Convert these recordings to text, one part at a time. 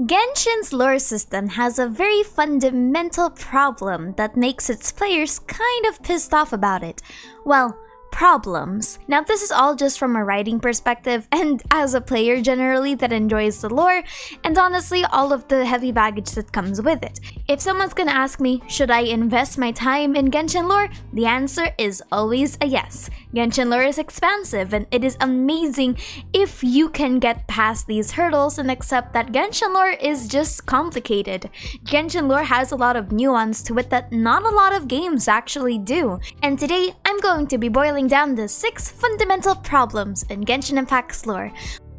Genshin's lore system has a very fundamental problem that makes its players kind of pissed off about it. Well, problems. Now, this is all just from a writing perspective and as a player generally that enjoys the lore and honestly all of the heavy baggage that comes with it. If someone's gonna ask me, should I invest my time in Genshin lore? The answer is always a yes. Genshin lore is expansive and it is amazing if you can get past these hurdles and accept that Genshin lore is just complicated. Genshin lore has a lot of nuance to it that not a lot of games actually do. And today, I'm going to be boiling down the 6 fundamental problems in Genshin Impact's lore,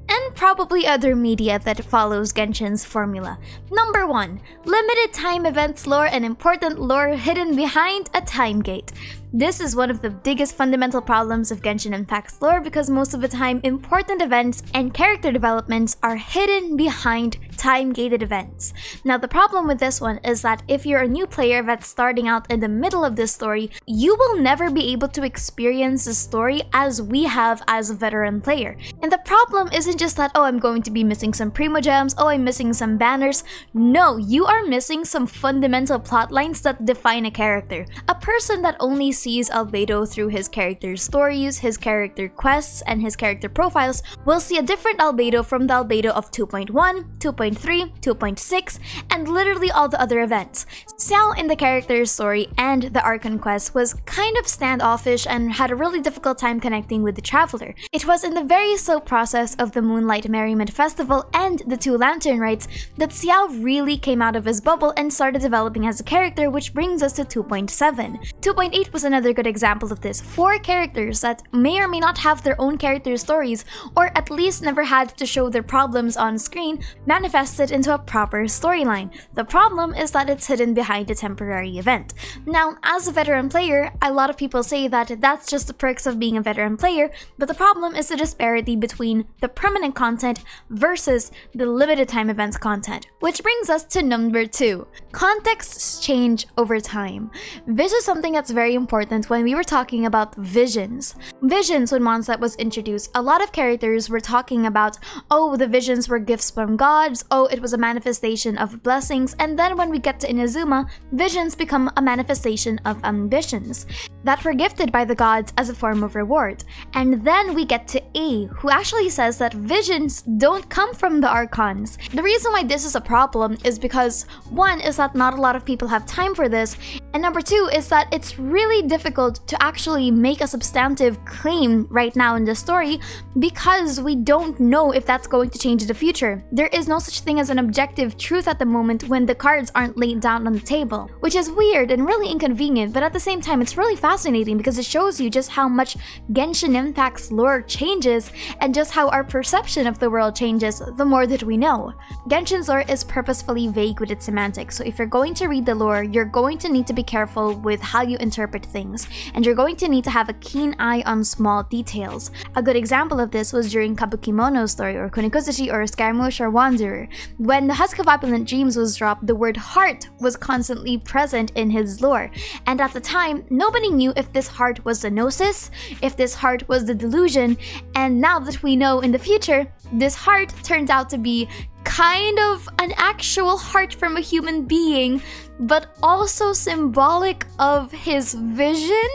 and probably other media that follows Genshin's formula. Number 1. Limited time events lore and important lore hidden behind a time gate. This is one of the biggest fundamental problems of Genshin Impact's lore because most of the time important events and character developments are hidden behind time-gated events. Now the problem with this one is that if you're a new player that's starting out in the middle of this story, you will never be able to experience the story as we have as a veteran player. And the problem isn't just that, oh, I'm going to be missing some primo gems, oh, I'm missing some banners. No, you are missing some fundamental plot lines that define a character. A person that only sees Albedo through his character's stories, his character quests, and his character profiles will see a different Albedo from the Albedo of 2.1, 2.3, 2.6, and literally all the other events. Xiao in the character's story and the Archon quest was kind of standoffish and had a really difficult time connecting with the Traveler. It was in the very slow process of the Moonlight Merriment Festival and the 2 Lantern Rites that Xiao really came out of his bubble and started developing as a character, which brings us to 2.7. 2.8 was another good example of this. 4 characters that may or may not have their own character stories, or at least never had to show their problems on screen, manifested into a proper storyline. The problem is that it's hidden behind a temporary event. Now, as a veteran player, a lot of people say that that's just the perks of being a veteran player, but the problem is the disparity between the permanent content versus the limited time events content. Which brings us to number 2. Contexts change over time. This is something that's very important when we were talking about visions. Visions, when Mondstadt was introduced, a lot of characters were talking about, oh, the visions were gifts from gods, oh, it was a manifestation of blessings, and then when we get to Inazuma, visions become a manifestation of ambitions that were gifted by the gods as a form of reward. And then we get to A, who actually says that visions don't come from the Archons. The reason why this is a problem is because 1 is that not a lot of people have time for this, and number 2 is that it's really difficult to actually make a substantive claim right now in the story because we don't know if that's going to change in the future. There is no such thing as an objective truth at the moment when the cards aren't laid down on the table, which is weird and really inconvenient, but at the same time it's really fascinating because it shows you just how much Genshin Impact's lore changes and just how our perception of the world changes the more that we know. Genshin's lore is purposefully vague with its semantics, so if you're going to read the lore, you're going to need to be careful with how you interpret things, and you're going to need to have a keen eye on small details. A good example of this was during Kabukimono's story, or Kunikuzushi, or Scaramouche, or Wanderer. When the Husk of Opulent Dreams was dropped, the word heart was constantly present in his lore, and at the time, nobody knew if this heart was the gnosis, if this heart was the delusion, and now that we know in the future, this heart turned out to be kind of an actual heart from a human being, but also symbolic of his vision.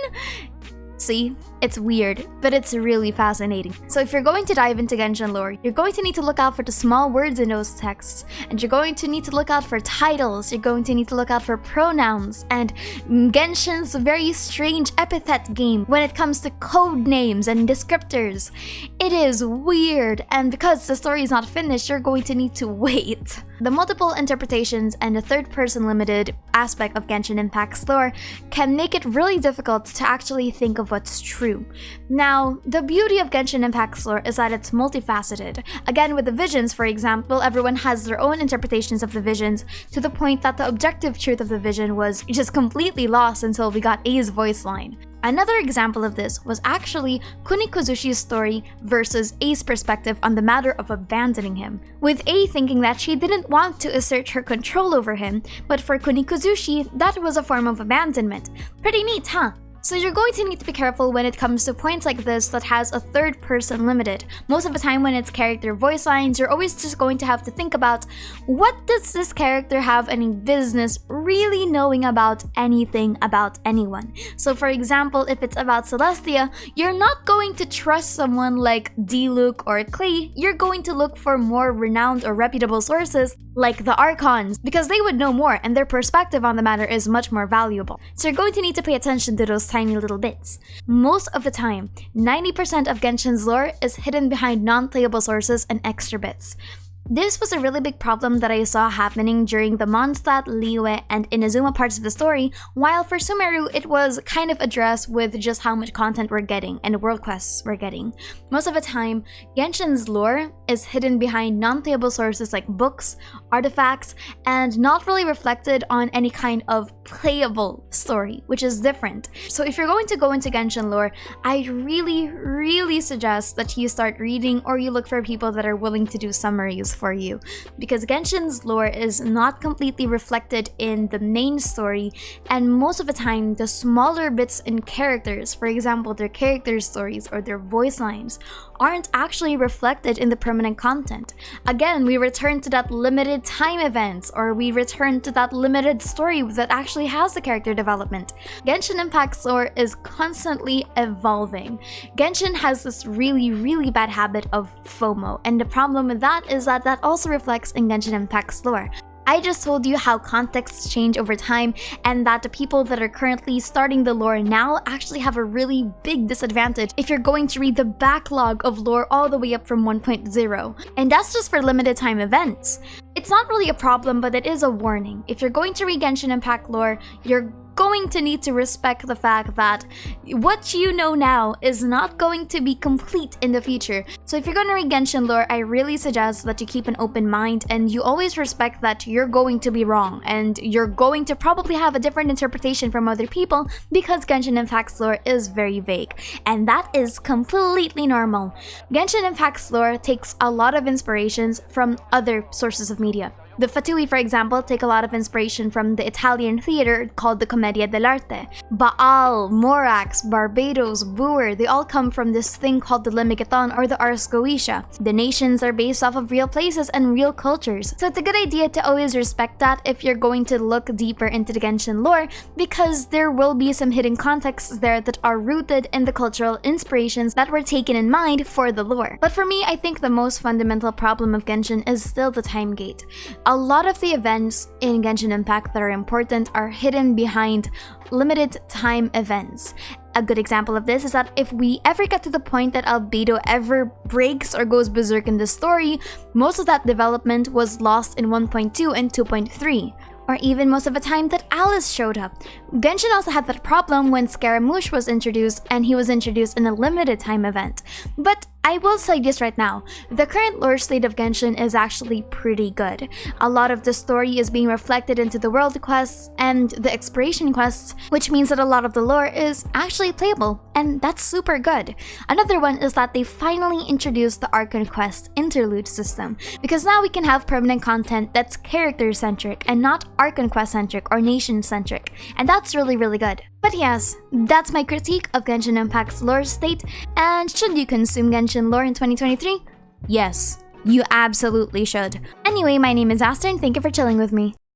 See, it's weird, but it's really fascinating. So if you're going to dive into Genshin lore, you're going to need to look out for the small words in those texts, and you're going to need to look out for titles, you're going to need to look out for pronouns, and Genshin's very strange epithet game when it comes to code names and descriptors. It is weird, and because the story is not finished, you're going to need to wait. The multiple interpretations and the third-person limited aspect of Genshin Impact's lore can make it really difficult to actually think of what's true. Now, the beauty of Genshin Impact's lore is that it's multifaceted. Again, with the visions, for example, everyone has their own interpretations of the visions to the point that the objective truth of the vision was just completely lost until we got A's voice line. Another example of this was actually Kunikuzushi's story versus A's perspective on the matter of abandoning him, with A thinking that she didn't want to assert her control over him, but for Kunikuzushi, that was a form of abandonment. Pretty neat, huh? So you're going to need to be careful when it comes to points like this that has a third person limited. Most of the time when it's character voice lines, you're always just going to have to think about, what does this character have any business really knowing about anything about anyone? So for example, if it's about Celestia, you're not going to trust someone like D-Luke or Clay. You're going to look for more renowned or reputable sources like the Archons, because they would know more and their perspective on the matter is much more valuable. So you're going to need to pay attention to those tiny little bits. Most of the time, 90% of Genshin's lore is hidden behind non-playable sources and extra bits. This was a really big problem that I saw happening during the Mondstadt, Liyue, and Inazuma parts of the story, while for Sumeru it was kind of addressed with just how much content we're getting and world quests we're getting. Most of the time, Genshin's lore is hidden behind non-playable sources like books, artifacts, and not really reflected on any kind of playable story, which is different. So if you're going to go into Genshin lore, I really suggest that you start reading or you look for people that are willing to do summaries for you, because Genshin's lore is not completely reflected in the main story, and most of the time the smaller bits in characters, for example their character stories or their voice lines, aren't actually reflected in the permanent content. Again, we return to that limited time events, or we return to that limited story that actually has the character development. Genshin Impact's lore is constantly evolving. Genshin has this really bad habit of FOMO, and the problem with that is that also reflects in Genshin Impact's lore. I just told you how contexts change over time, and that the people that are currently starting the lore now actually have a really big disadvantage if you're going to read the backlog of lore all the way up from 1.0. And that's just for limited time events. It's not really a problem, but it is a warning. If you're going to read Genshin Impact lore, you're going to need to respect the fact that what you know now is not going to be complete in the future. So if you're going to read Genshin lore, I really suggest that you keep an open mind and you always respect that you're going to be wrong and you're going to probably have a different interpretation from other people, because Genshin Impact's lore is very vague, and that is completely normal. Genshin Impact's lore takes a lot of inspirations from other sources of media. The Fatui, for example, take a lot of inspiration from the Italian theater called the Commedia dell'arte. Baal, Morax, Barbados, Boer, they all come from this thing called the Limigaton or the Ars Goetia. The nations are based off of real places and real cultures. So it's a good idea to always respect that if you're going to look deeper into the Genshin lore, because there will be some hidden contexts there that are rooted in the cultural inspirations that were taken in mind for the lore. But for me, I think the most fundamental problem of Genshin is still the time gate. A lot of the events in Genshin Impact that are important are hidden behind limited time events. A good example of this is that if we ever get to the point that Albedo ever breaks or goes berserk in the story, most of that development was lost in 1.2 and 2.3. Or even most of the time that Alice showed up. Genshin also had that problem when Scaramouche was introduced, and he was introduced in a limited time event. But I will say this right now, the current lore state of Genshin is actually pretty good. A lot of the story is being reflected into the world quests and the exploration quests, which means that a lot of the lore is actually playable, and that's super good. Another one is that they finally introduced the Archon Quest interlude system, because now we can have permanent content that's character-centric and not Archon Quest-centric or nation-centric, and that's really good. But yes, that's my critique of Genshin Impact's lore state, and should you consume Genshin lore in 2023? Yes, you absolutely should. Anyway, my name is Aster and thank you for chilling with me.